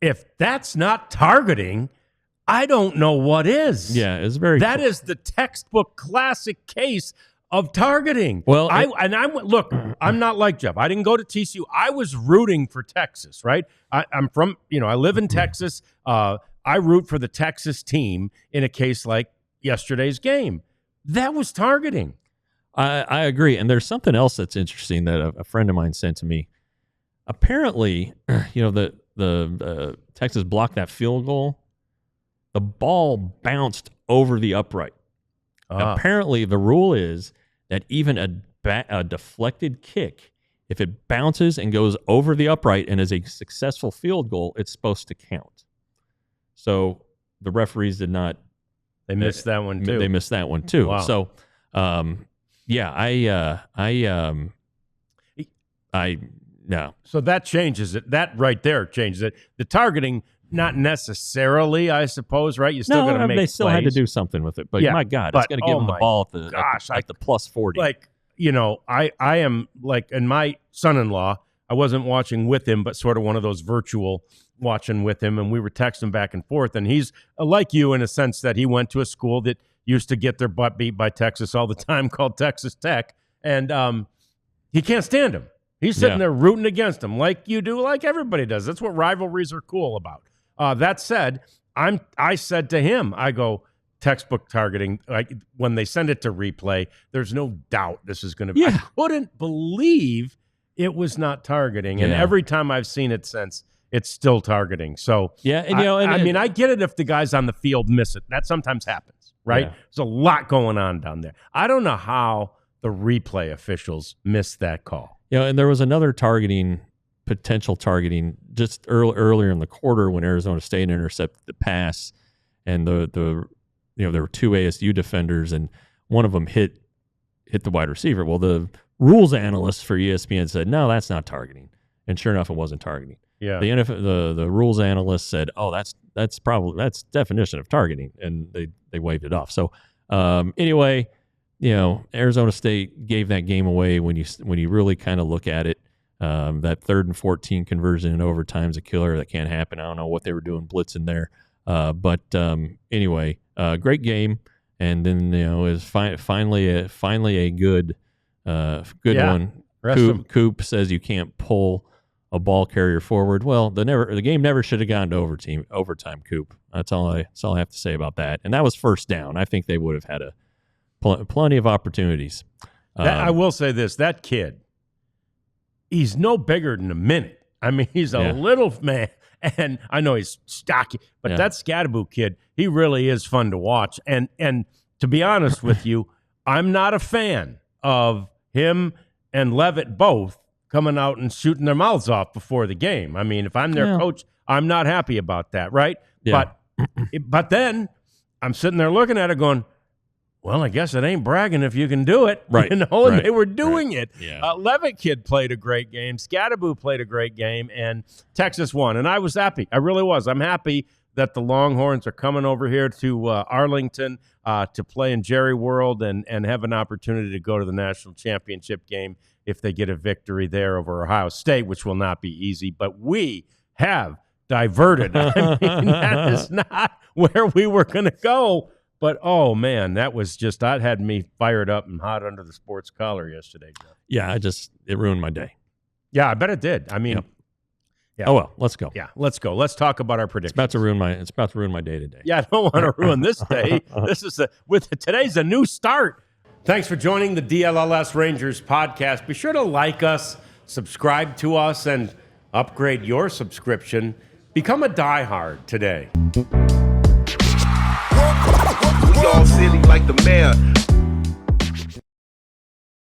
if that's not targeting, I don't know what is. Yeah, it's very. That is the textbook classic case of targeting. Well, look, I'm not like Jeff. I didn't go to TCU. I was rooting for Texas, right? I'm from, I live in Texas. I root for the Texas team in a case like yesterday's game. That was targeting. I agree. And there's something else that's interesting that a friend of mine sent to me. Apparently, the Texas blocked that field goal. The ball bounced over the upright. Apparently, the rule is that even a deflected kick, if it bounces and goes over the upright and is a successful field goal, it's supposed to count. So the referees did not. They missed that one too. They missed that one too. Wow. So, no. So that changes it. That right there changes it. The targeting, not necessarily, I suppose, right? You still got to make they still plays. had to do something with it. But my God, it's going to give them the ball at the plus 40. Like, I am like, and my son-in-law, I wasn't watching with him, but sort of one of those virtual watching with him, and we were texting back and forth. And he's like you in a sense that he went to a school that used to get their butt beat by Texas all the time called Texas Tech. And he can't stand him. He's sitting there rooting against him like you do, like everybody does. That's what rivalries are cool about. That said, I said to him, I go, textbook targeting. Like when they send it to replay, there's no doubt this is going to be. I couldn't believe it was not targeting. And every time I've seen it since, it's still targeting. So, I get it if the guys on the field miss it. That sometimes happens, right? Yeah. There's a lot going on down there. I don't know how the replay officials missed that call. And there was another potential targeting just earlier in the quarter when Arizona State intercepted the pass, and there were two ASU defenders, and one of them hit the wide receiver. Well, the rules analyst for ESPN said, no, that's not targeting, and sure enough, it wasn't targeting. Yeah. The rules analyst said, oh, that's definition of targeting, and they waved it off. So anyway, Arizona State gave that game away when you really kind of look at it. That 3rd and 14 conversion in overtime is a killer. That can't happen. I don't know what they were doing blitzing there. But anyway, great game. And then, is finally a good one. Coop says you can't pull a ball carrier forward. Well, the game never should have gone to overtime, Coop. That's all I have to say about that. And that was first down. I think they would have had plenty of opportunities. I will say this, that kid, he's no bigger than a minute. I mean, he's a little man, and I know he's stocky, but that Scadaboo kid, he really is fun to watch. And to be honest with you, I'm not a fan of him and Levitt both coming out and shooting their mouths off before the game. I mean, if I'm their coach, I'm not happy about that, right? Yeah. But then I'm sitting there looking at it going, well, I guess it ain't bragging if you can do it, right? And they were doing it. Yeah. Levitt kid played a great game. Scadaboo played a great game, and Texas won. And I was happy. I really was. I'm happy that the Longhorns are coming over here to Arlington to play in Jerry World and have an opportunity to go to the national championship game if they get a victory there over Ohio State, which will not be easy. But we have diverted. I mean, that is not where we were going to go. But, oh, man, that had me fired up and hot under the sports collar yesterday, Jeff. Yeah, it ruined my day. Yeah, I bet it did. I mean, Oh, well, let's go. Yeah, let's go. Let's talk about our predictions. It's about to ruin my day today. Yeah, I don't want to ruin this day. Today's a new start. Thanks for joining the DLLS Rangers podcast. Be sure to like us, subscribe to us, and upgrade your subscription. Become a diehard today. We all silly like the mayor.